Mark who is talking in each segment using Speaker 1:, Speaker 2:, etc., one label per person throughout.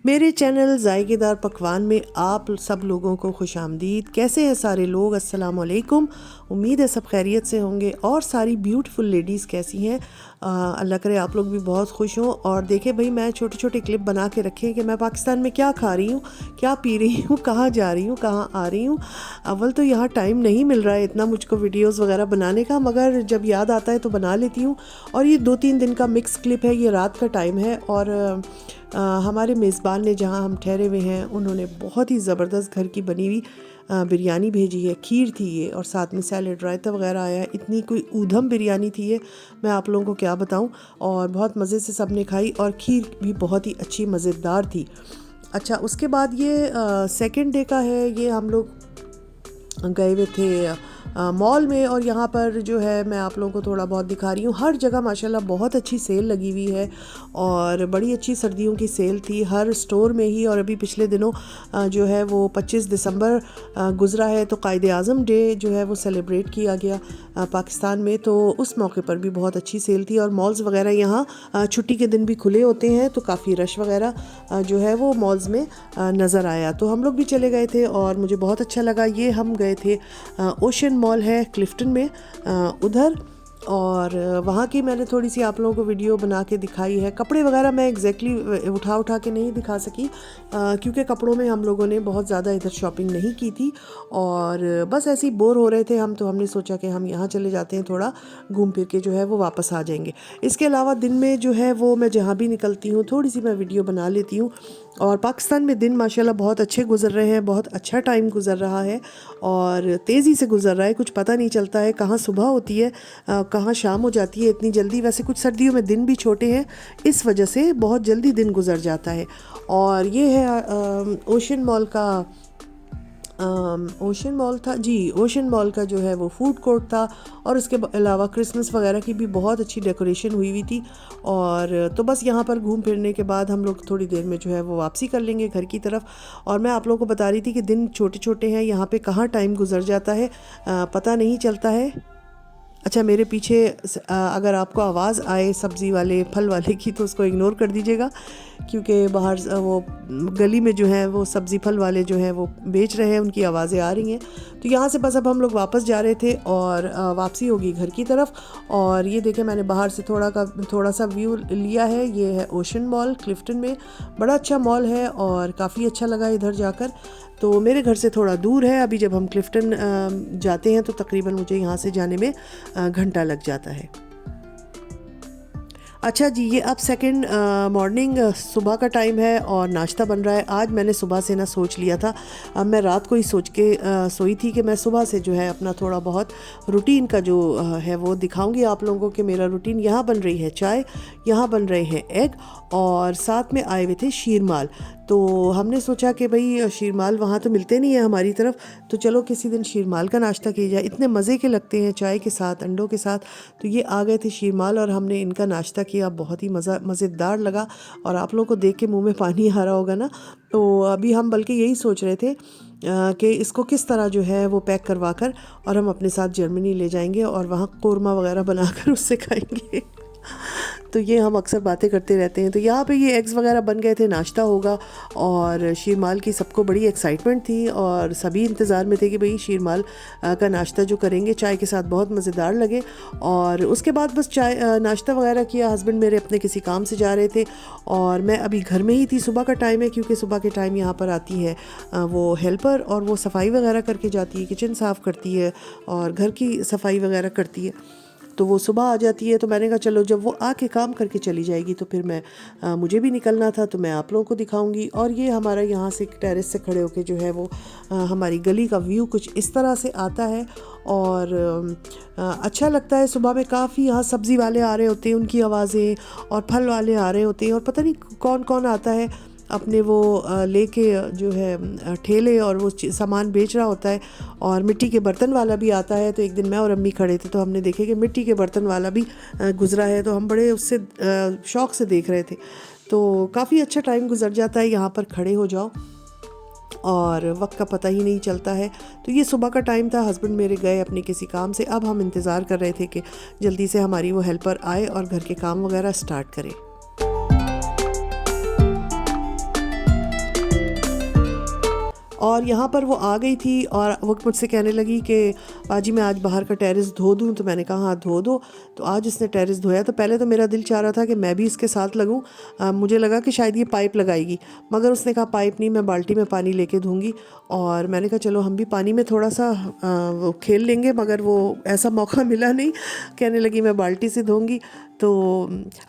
Speaker 1: मेरे चैनल जायकेदार पकवान में आप सब लोगों को खुशामदीद। कैसे हैं सारे लोग? अस्सलाम वालेकुम। उम्मीद है सब खैरियत से होंगे। और सारी ब्यूटीफुल लेडीज़ कैसी हैं? अल्लाह करे आप लोग भी बहुत खुश हों। और देखें भाई, मैं छोटे छोटे क्लिप बना के रखे हैं कि मैं पाकिस्तान में क्या खा रही हूँ, क्या पी रही हूँ, कहाँ जा रही हूँ, कहाँ आ रही हूँ। अव्वल तो यहाँ टाइम नहीं मिल रहा है इतना मुझको वीडियोज़ वगैरह बनाने का, मगर जब याद आता है तो बना लेती हूँ। और ये 2-3 दिन का मिक्स क्लिप है। ये रात का टाइम है और हमारे मेज़बान ने जहाँ हम ठहरे हुए हैं उन्होंने बहुत ही ज़बरदस्त घर की बनी हुई बिरयानी भेजी है। खीर थी ये और साथ में सैलेड रायता वगैरह आया है। इतनी कोई ऊधम बिरयानी थी ये, मैं आप लोगों को क्या बताऊं। और बहुत मज़े से सब ने खाई और खीर भी बहुत ही अच्छी मज़ेदार थी। अच्छा, उसके बाद ये सेकंड डे का है। ये हम लोग गए हुए थे मॉल में और यहाँ पर जो है मैं आप लोगों को थोड़ा बहुत दिखा रही हूँ। हर जगह माशाल्लाह बहुत अच्छी सेल लगी हुई है और बड़ी अच्छी सर्दियों की सेल थी हर स्टोर में ही। और अभी पिछले दिनों जो है वो 25 दिसंबर गुज़रा है, तो कायदे आज़म डे जो है वो सेलिब्रेट किया गया पाकिस्तान में, तो उस मौके पर भी बहुत अच्छी सेल थी। और मॉल्स वगैरह यहाँ छुट्टी के दिन भी खुले होते हैं, तो काफ़ी रश वगैरह जो है वो मॉल्स में नज़र आया। तो हम लोग भी चले गए थे और मुझे बहुत अच्छा लगा। ये हम गए थे ओशन मॉल है क्लिफ्टन में उधर, और वहाँ की मैंने थोड़ी सी आप लोगों को वीडियो बना के दिखाई है। कपड़े वगैरह मैं एग्जैक्टली उठा के नहीं दिखा सकी क्योंकि कपड़ों में हम लोगों ने बहुत ज़्यादा इधर शॉपिंग नहीं की थी और बस ऐसे ही बोर हो रहे थे हम, तो हमने सोचा कि हम यहाँ चले जाते हैं, थोड़ा घूम फिर के जो है वो वापस आ जाएंगे। इसके अलावा दिन में जो है वो मैं जहाँ भी निकलती हूँ थोड़ी सी मैं वीडियो बना लेती हूँ। और पाकिस्तान में दिन माशाल्लाह बहुत अच्छे गुजर रहे हैं, बहुत अच्छा टाइम गुजर रहा है और तेज़ी से गुजर रहा है। कुछ पता नहीं चलता है कहाँ सुबह होती है कहाँ शाम हो जाती है इतनी जल्दी। वैसे कुछ सर्दियों में दिन भी छोटे हैं, इस वजह से बहुत जल्दी दिन गुजर जाता है। और ये है ओशन मॉल का ओशन मॉल था जी, ओशन मॉल का जो है वो फूड कोर्ट था। और उसके अलावा क्रिसमस वगैरह की भी बहुत अच्छी डेकोरेशन हुई हुई थी। और तो बस यहाँ पर घूम फिरने के बाद हम लोग थोड़ी देर में जो है वो वापसी कर लेंगे घर की तरफ। और मैं आप लोगों को बता रही थी कि दिन छोटे छोटे हैं, यहाँ पे कहाँ टाइम गुजर जाता है पता नहीं चलता है। अच्छा, मेरे पीछे अगर आपको आवाज़ आए सब्ज़ी वाले फल वाले की तो उसको इग्नोर कर दीजिएगा, क्योंकि बाहर वो गली में जो है वो सब्ज़ी फल वाले जो हैं वो बेच रहे हैं, उनकी आवाज़ें आ रही हैं। तो यहाँ से बस अब हम लोग वापस जा रहे थे और वापसी होगी घर की तरफ। और ये देखें, मैंने बाहर से थोड़ा सा व्यू लिया है। ये है ओशन मॉल क्लिफ्टन में, बड़ा अच्छा मॉल है और काफ़ी अच्छा लगा इधर जाकर। तो मेरे घर से थोड़ा दूर है, अभी जब हम क्लिफ्टन जाते हैं तो तकरीबन मुझे यहाँ से जाने में घंटा लग जाता है। अच्छा जी, ये अब सेकंड मॉर्निंग सुबह का टाइम है और नाश्ता बन रहा है। आज मैंने सुबह से ना सोच लिया था, अब मैं रात को ही सोच के सोई थी कि मैं सुबह से जो है अपना थोड़ा बहुत रूटीन का जो है वो दिखाऊंगी आप लोगों को कि मेरा रूटीन। यहाँ बन रही है चाय, यहाँ बन रहे हैं एग और साथ में आए हुए थे शीरमाल। तो हमने सोचा कि भाई शीरमाल वहाँ तो मिलते नहीं है हमारी तरफ, तो चलो किसी दिन शीरमाल का नाश्ता किया जाए। इतने मज़े के लगते हैं चाय के साथ, अंडों के साथ। तो ये आ गए थे शीरमाल और हमने इनका नाश्ता किया, बहुत ही मज़ेदार लगा। और आप लोगों को देख के मुंह में पानी आ रहा होगा ना। तो अभी हम बल्कि यही सोच रहे थे कि इसको किस तरह जो है वो पैक करवा कर और हम अपने साथ जर्मनी ले जाएंगे और वहाँ कौरमा वगैरह बनाकर उससे खाएंगे। तो ये हम अक्सर बातें करते रहते हैं। तो यहाँ पे ये एग्स वगैरह बन गए थे, नाश्ता होगा। और शीरमाल की सबको बड़ी एक्साइटमेंट थी और सभी इंतज़ार में थे कि भाई शीरमाल का नाश्ता जो करेंगे चाय के साथ बहुत मज़ेदार लगे। और उसके बाद बस चाय नाश्ता वगैरह किया। हस्बैंड मेरे अपने किसी काम से जा रहे थे और मैं अभी घर में ही थी। सुबह का टाइम है, क्योंकि सुबह के टाइम यहाँ पर आती है वो हेल्पर और वो सफाई वगैरह करके जाती है, किचन साफ़ करती है और घर की सफाई वगैरह करती है। तो वो सुबह आ जाती है। तो मैंने कहा चलो जब वो आके काम करके चली जाएगी तो फिर मुझे भी निकलना था, तो मैं आप लोगों को दिखाऊंगी। और ये हमारा यहाँ से टेरेस से खड़े होके जो है वो हमारी गली का व्यू कुछ इस तरह से आता है और अच्छा लगता है। सुबह में काफ़ी यहाँ सब्ज़ी वाले आ रहे होते हैं, उनकी आवाज़ें, और फल वाले आ रहे होते हैं और पता नहीं कौन कौन आता है अपने वो लेके जो है ठेले और वो सामान बेच रहा होता है। और मिट्टी के बर्तन वाला भी आता है। तो एक दिन मैं और अम्मी खड़े थे तो हमने देखे कि मिट्टी के बर्तन वाला भी गुज़रा है, तो हम बड़े उससे शौक़ से देख रहे थे। तो काफ़ी अच्छा टाइम गुजर जाता है, यहाँ पर खड़े हो जाओ और वक्त का पता ही नहीं चलता है। तो ये सुबह का टाइम था, हस्बैंड मेरे गए अपने किसी काम से। अब हम इंतज़ार कर रहे थे कि जल्दी से हमारी वो हेल्पर आए और घर के काम वगैरह स्टार्ट करें। और यहाँ पर वो आ गई थी और वो मुझसे कहने लगी कि बाजी मैं आज बाहर का टेरेस धो दूँ। तो मैंने कहा हाँ धो दो। तो आज इसने टेरेस धोया। तो पहले तो मेरा दिल चाह रहा था कि मैं भी इसके साथ लगूँ, मुझे लगा कि शायद ये पाइप लगाएगी, मगर उसने कहा पाइप नहीं, मैं बाल्टी में पानी लेके धोंगी। और मैंने कहा चलो हम भी पानी में थोड़ा सा वो खेल लेंगे, मगर वो ऐसा मौका मिला नहीं। कहने लगी मैं बाल्टी से धोंगी। तो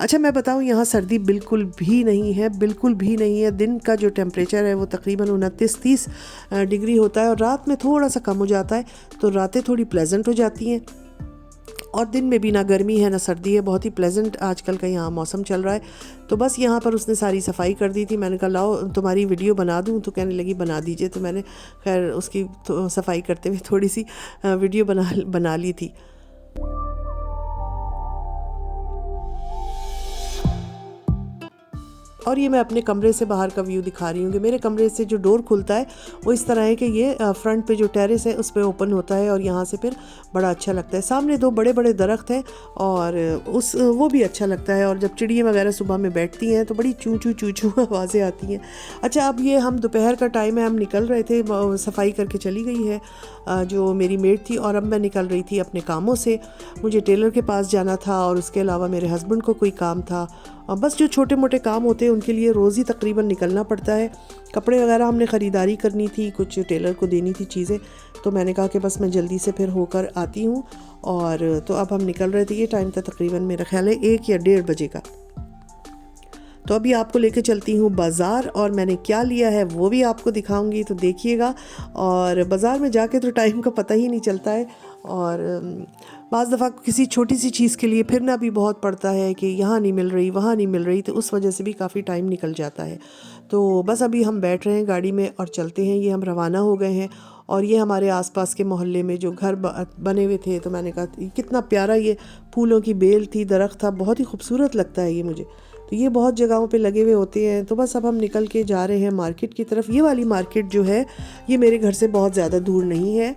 Speaker 1: अच्छा मैं बताऊं, यहाँ सर्दी बिल्कुल भी नहीं है, बिल्कुल भी नहीं है। दिन का जो टेम्परेचर है वो तकरीबन 29-30 डिग्री होता है और रात में थोड़ा सा कम हो जाता है। तो रातें थोड़ी प्लेजेंट हो जाती हैं और दिन में भी ना गर्मी है ना सर्दी है, बहुत ही प्लेजेंट आजकल का यहाँ मौसम चल रहा है। तो बस यहाँ पर उसने सारी सफाई कर दी थी। मैंने कहा लाओ तुम्हारी वीडियो बना दूँ। तो कहने लगी बना दीजिए। तो मैंने खैर उसकी सफाई करते हुए थोड़ी सी वीडियो बना ली थी। और ये मैं अपने कमरे से बाहर का व्यू दिखा रही हूँ कि मेरे कमरे से जो डोर खुलता है वो इस तरह है कि ये फ्रंट पे जो टेरेस है उस पर ओपन होता है और यहाँ से फिर बड़ा अच्छा लगता है। सामने 2 बड़े बड़े दरख्त हैं और वो भी अच्छा लगता है। और जब चिड़ियाँ वगैरह सुबह में बैठती हैं तो बड़ी चूँ चूँ चूँ चूँ आवाज़ें आती हैं। अच्छा अब ये हम दोपहर का टाइम है, हम निकल रहे थे, सफाई करके चली गई है जो मेरी मेड थी और अब मैं निकल रही थी अपने कामों से। मुझे टेलर के पास जाना था और उसके अलावा मेरे हस्बैंड को कोई काम था। बस जो छोटे मोटे काम होते हैं उनके लिए रोज़ ही तकरीबन निकलना पड़ता है। कपड़े वगैरह हमने ख़रीदारी करनी थी, कुछ टेलर को देनी थी चीज़ें। तो मैंने कहा कि बस मैं जल्दी से फिर होकर आती हूँ। और तो अब हम निकल रहे थे। ये टाइम था तकरीबन मेरा ख्याल है 1 या 1:30 बजे का। तो अभी आपको लेके चलती हूँ बाज़ार और मैंने क्या लिया है वो भी आपको दिखाऊंगी, तो देखिएगा। और बाज़ार में जाके तो टाइम का पता ही नहीं चलता है और बाज़ दफ़ा किसी छोटी सी चीज़ के लिए फिरना भी बहुत पड़ता है कि यहाँ नहीं मिल रही वहाँ नहीं मिल रही, तो उस वजह से भी काफ़ी टाइम निकल जाता है। तो बस अभी हम बैठ रहे हैं गाड़ी में और चलते हैं। ये हम रवाना हो गए हैं और ये हमारे आसपास के मोहल्ले में जो घर बने हुए थे। तो मैंने कहा कितना प्यारा ये फूलों की बेल थी, दरख्त था, बहुत ही खूबसूरत लगता है ये मुझे। तो ये बहुत जगहों पे लगे हुए होते हैं। तो बस अब हम निकल के जा रहे हैं मार्केट की तरफ। ये वाली मार्केट जो है ये मेरे घर से बहुत ज़्यादा दूर नहीं है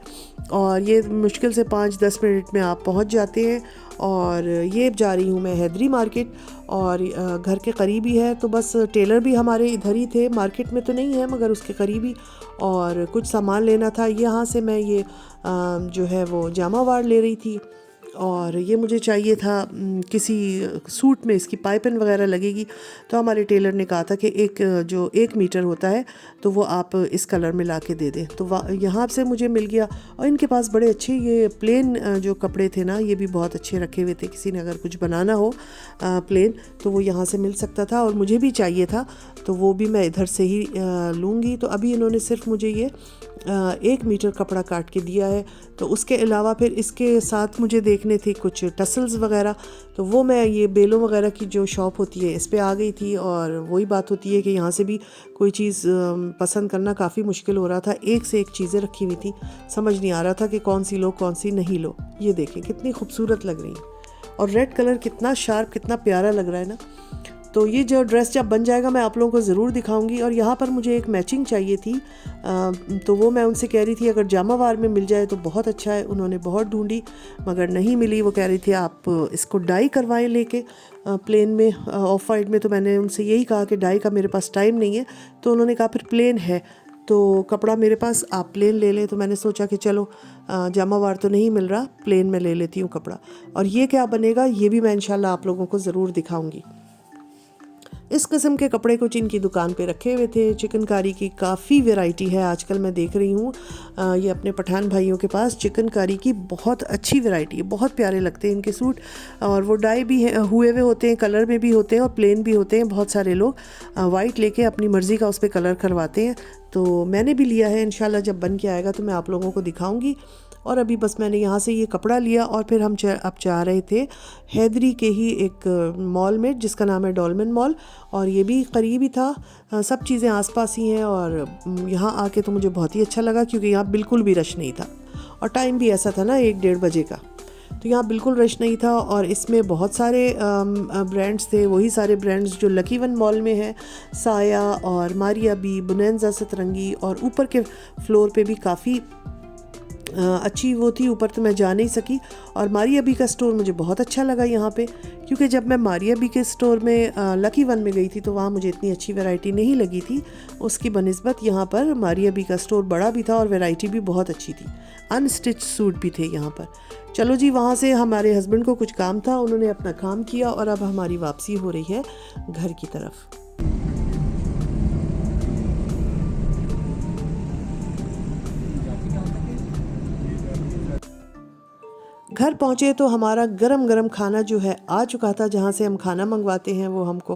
Speaker 1: और ये मुश्किल से 5-10 मिनट में आप पहुंच जाते हैं। और ये जा रही हूँ मैं हैदरी मार्केट और घर के करीब ही है। तो बस टेलर भी हमारे इधर ही थे, मार्केट में तो नहीं है मगर उसके करीब ही, और कुछ सामान लेना था। यहाँ से मैं ये जो है वो जामा वार ले रही थी और ये मुझे चाहिए था किसी सूट में इसकी पाइपिंग वगैरह लगेगी। तो हमारे टेलर ने कहा था कि जो 1 मीटर होता है तो वो आप इस कलर में ला के दे दें। तो यहाँ से मुझे मिल गया। और इनके पास बड़े अच्छे ये प्लेन जो कपड़े थे ना, ये भी बहुत अच्छे रखे हुए थे। किसी ने अगर कुछ बनाना हो प्लेन तो वो यहाँ से मिल सकता था और मुझे भी चाहिए था, तो वो भी मैं इधर से ही लूँगी। तो अभी इन्होंने सिर्फ मुझे ये 1 मीटर कपड़ा काट के दिया है। तो उसके अलावा फिर इसके साथ मुझे देखने थे कुछ टसल्स वगैरह। तो वो मैं ये बेलों वगैरह की जो शॉप होती है इस पे आ गई थी। और वही बात होती है कि यहाँ से भी कोई चीज़ पसंद करना काफ़ी मुश्किल हो रहा था। एक से एक चीज़ें रखी हुई थी, समझ नहीं आ रहा था कि कौन सी लो कौन सी नहीं लो। ये देखें कितनी खूबसूरत लग रही है और रेड कलर कितना शार्प, कितना प्यारा लग रहा है ना। तो ये जो ड्रेस जब बन जाएगा मैं आप लोगों को ज़रूर दिखाऊंगी। और यहाँ पर मुझे एक मैचिंग चाहिए थी, तो वो मैं उनसे कह रही थी अगर जामावार में मिल जाए तो बहुत अच्छा है। उन्होंने बहुत ढूंढी मगर नहीं मिली। वो कह रही थी आप इसको डाई करवाएं लेके प्लेन में, ऑफ वाइट में। तो मैंने उनसे यही कहा कि डाई का मेरे पास टाइम नहीं है। तो उन्होंने कहा फिर प्लेन है तो कपड़ा मेरे पास, आप प्लेन ले लें। तो मैंने सोचा कि चलो जामावार तो नहीं मिल रहा, प्लेन में ले लेती हूँ कपड़ा। और ये क्या बनेगा ये भी मैं इंशाल्लाह आप लोगों को ज़रूर दिखाऊंगी। इस किस्म के कपड़े कुछ इनकी दुकान पे रखे हुए थे। चिकनकारी की काफ़ी वैरायटी है आजकल मैं देख रही हूँ। ये अपने पठान भाइयों के पास चिकनकारी की बहुत अच्छी वैरायटी है, बहुत प्यारे लगते हैं इनके सूट। और वो डाई भी हुए हुए होते हैं, कलर में भी होते हैं और प्लेन भी होते हैं। बहुत सारे लोग वाइट लेके अपनी मर्ज़ी का उस पर कलर करवाते हैं। तो मैंने भी लिया है, इंशाल्लाह जब बन के आएगा तो मैं आप लोगों को दिखाऊँगी। और अभी बस मैंने यहाँ से ये कपड़ा लिया और फिर हम अब जा रहे थे हैदरी के ही एक मॉल में जिसका नाम है डॉल्मेन मॉल। और ये भी करीब ही था, सब चीज़ें आसपास ही हैं। और यहाँ आके तो मुझे बहुत ही अच्छा लगा क्योंकि यहाँ बिल्कुल भी रश नहीं था और टाइम भी ऐसा था ना 1-1:30 बजे का। तो यहाँ बिल्कुल रश नहीं था और इसमें बहुत सारे ब्रांड्स थे, वही सारे ब्रांड्स जो लकी वन मॉल में है, साया और मारिया बी, बुनेंजा सतरंगी। और ऊपर के फ्लोर पे भी काफ़ी अच्छी वो थी, ऊपर तो मैं जा नहीं सकी। और मारिया बी का स्टोर मुझे बहुत अच्छा लगा यहाँ पे क्योंकि जब मैं मारिया बी के स्टोर में लकी वन में गई थी तो वहाँ मुझे इतनी अच्छी वैरायटी नहीं लगी थी। उसकी बनिस्बत यहाँ पर मारिया बी का स्टोर बड़ा भी था और वैरायटी भी बहुत अच्छी थी। अनस्टिच सूट भी थे यहाँ पर। चलो जी, वहाँ से हमारे हस्बैंड को कुछ काम था, उन्होंने अपना काम किया और अब हमारी वापसी हो रही है घर की तरफ। घर पहुँचे तो हमारा गरम गरम खाना जो है आ चुका था। जहाँ से हम खाना मंगवाते हैं वो हमको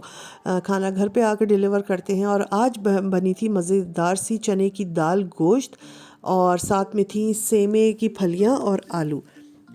Speaker 1: खाना घर पे आकर डिलीवर करते हैं। और आज बनी थी मज़ेदार सी चने की दाल गोश्त, और साथ में थी सेमे की फलियाँ और आलू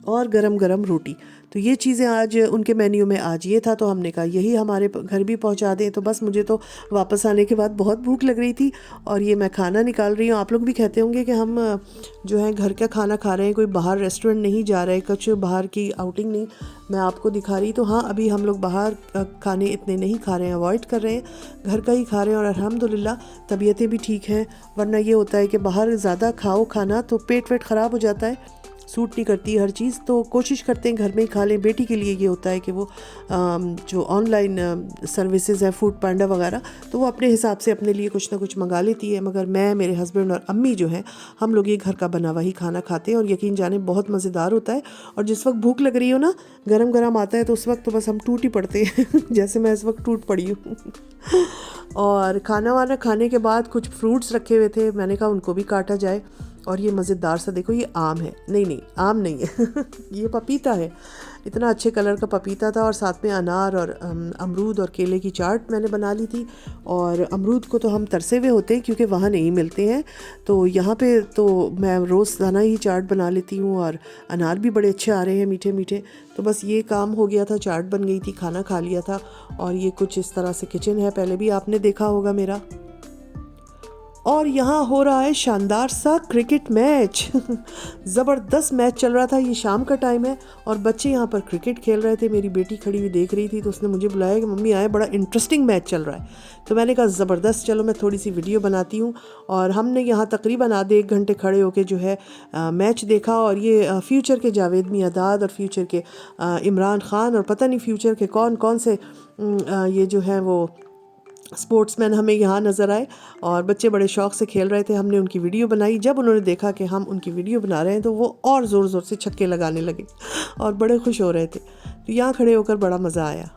Speaker 1: और गरम गरम रोटी। तो ये चीज़ें आज उनके मेन्यू में आज ये था, तो हमने कहा यही हमारे घर भी पहुंचा दें। तो बस मुझे तो वापस आने के बाद बहुत भूख लग रही थी और ये मैं खाना निकाल रही हूँ। आप लोग भी कहते होंगे कि हम जो है घर का खाना खा रहे हैं, कोई बाहर रेस्टोरेंट नहीं जा रहे, कुछ बाहर की आउटिंग नहीं मैं आपको दिखा रही। तो हाँ, अभी हम लोग बाहर खाने इतने नहीं खा रहे हैं, अवॉइड कर रहे हैं, घर का ही खा रहे हैं। और अल्हम्दुलिल्लाह तबीयतें भी ठीक हैं, वरना ये होता है कि बाहर ज़्यादा खाओ खाना तो पेट वेट ख़राब हो जाता है, सूट नहीं करती हर चीज़। तो कोशिश करते हैं घर में ही खा लें। बेटी के लिए ये होता है कि वो जो ऑनलाइन सर्विसेज है फूड पांडा वगैरह, तो वो अपने हिसाब से अपने लिए कुछ ना कुछ मंगा लेती है। मगर मैं, मेरे हस्बैंड और अम्मी जो हैं, हम लोग ये घर का बना हुआ ही खाना खाते हैं और यकीन जाने बहुत मज़ेदार होता है। और जिस वक्त भूख लग रही हो ना, गरम गरम आता है तो उस वक्त तो बस हम टूट ही पड़ते हैं जैसे मैं इस वक्त टूट पड़ी हूँ और खाना वाना खाने के बाद कुछ फ्रूट्स रखे हुए थे, मैंने कहा उनको भी काटा जाए। और ये मज़ेदार सा देखो, ये आम है, नहीं आम नहीं है ये पपीता है। इतना अच्छे कलर का पपीता था और साथ में अनार और अमरूद और केले की चाट मैंने बना ली थी। और अमरूद को तो हम तरसे हुए होते हैं क्योंकि वहाँ नहीं मिलते हैं, तो यहाँ पे तो मैं रोज़ाना ही चाट बना लेती हूँ। और अनार भी बड़े अच्छे आ रहे हैं, मीठे मीठे। तो बस ये काम हो गया था, चाट बन गई थी, खाना खा लिया था। और ये कुछ इस तरह से किचन है, पहले भी आपने देखा होगा मेरा। और यहाँ हो रहा है शानदार सा क्रिकेट मैच ज़बरदस्त मैच चल रहा था। ये शाम का टाइम है और बच्चे यहाँ पर क्रिकेट खेल रहे थे। मेरी बेटी खड़ी हुई देख रही थी तो उसने मुझे बुलाया कि मम्मी आए, बड़ा इंटरेस्टिंग मैच चल रहा है। तो मैंने कहा ज़बरदस्त, चलो मैं थोड़ी सी वीडियो बनाती हूँ। और हमने यहाँ तकरीबन आधे 1 घंटे खड़े होकर जो है मैच देखा। और ये फ्यूचर के जावेद मियांदाद और फ्यूचर के इमरान खान और पता नहीं फ्यूचर के कौन कौन से ये जो है वो स्पोर्ट्समैन हमें यहाँ नज़र आए। और बच्चे बड़े शौक़ से खेल रहे थे, हमने उनकी वीडियो बनाई। जब उन्होंने देखा कि हम उनकी वीडियो बना रहे हैं तो वो और ज़ोर ज़ोर से छक्के लगाने लगे और बड़े खुश हो रहे थे। तो यहाँ खड़े होकर बड़ा मज़ा आया।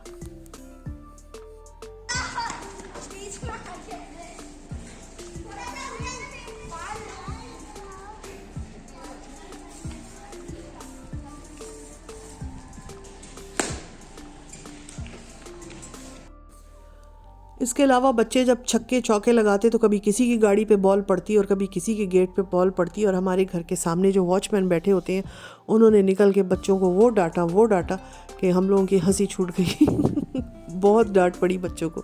Speaker 1: इसके अलावा बच्चे जब छक्के चौके लगाते तो कभी किसी की गाड़ी पे बॉल पड़ती और कभी किसी के गेट पे बॉल पड़ती। और हमारे घर के सामने जो वॉचमैन बैठे होते हैं उन्होंने निकल के बच्चों को वो डांटा कि हम लोगों की हंसी छूट गई बहुत डांट पड़ी बच्चों को।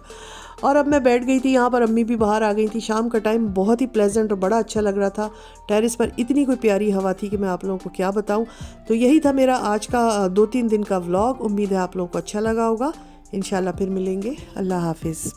Speaker 1: और अब मैं बैठ गई थी यहाँ पर, अम्मी भी बाहर आ गई थी। शाम का टाइम बहुत ही प्लेजेंट और बड़ा अच्छा लग रहा था। टेरेस पर इतनी कोई प्यारी हवा थी कि मैं आप लोगों को क्या बताऊँ। तो यही था मेरा आज का 2-3 दिन का व्लॉग। उम्मीद है आप लोगों को अच्छा लगा होगा। इंशाल्लाह फिर मिलेंगे। अल्लाह हाफिज़।